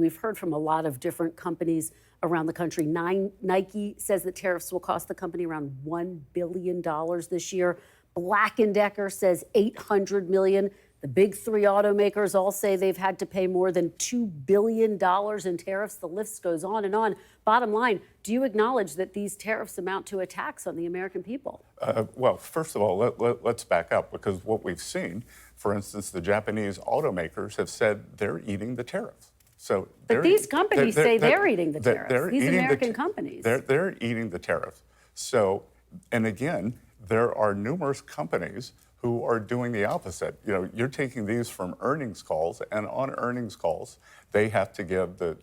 we've heard from a lot of different companies around the country. Nike says that tariffs will cost the company around $1 billion this year. Black & Decker says $800 million. The big three automakers all say they've had to pay more than $2 billion in tariffs. The list goes on and on. Bottom line, do you acknowledge that these tariffs amount to a tax on the American people? Well, first of all, let's back up, because what we've seen, for instance, the Japanese automakers have said they're eating the tariffs. So but these companies say they're eating the tariffs. These American companies. They're eating the tariffs. So, and again, there are numerous companies who are doing the opposite. You know, you're taking these from earnings calls, and on earnings calls, they have to give the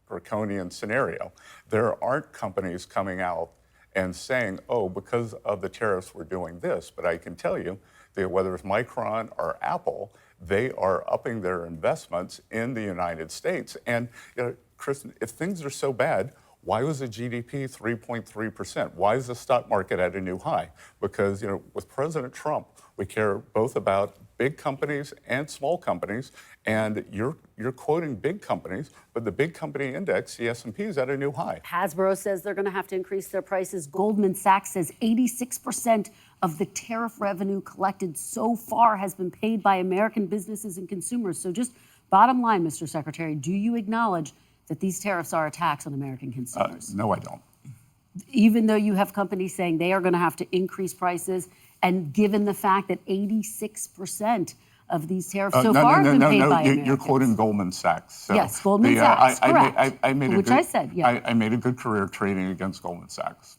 draconian scenario. There aren't companies coming out and saying, oh, because of the tariffs, we're doing this. But I can tell you that whether it's Micron or Apple, they are upping their investments in the United States. And, you know, Kristen, if things are so bad, why was the GDP 3.3%? Why is the stock market at a new high? Because, you know, with President Trump, we care both about big companies and small companies, and you're quoting big companies, but the big company index, the S&P, is at a new high. Hasbro says they're going to have to increase their prices. Goldman Sachs says 86% of the tariff revenue collected so far has been paid by American businesses and consumers. So just bottom line, Mr. Secretary, do you acknowledge that these tariffs are a tax on American consumers? No, I don't. Even though you have companies saying they are going to have to increase prices, and given the fact that 86% of these tariffs so far have been paid by Americans. You're quoting Goldman Sachs. So yes, Goldman Sachs, correct. I made which I said, yeah. I made a good career trading against Goldman Sachs.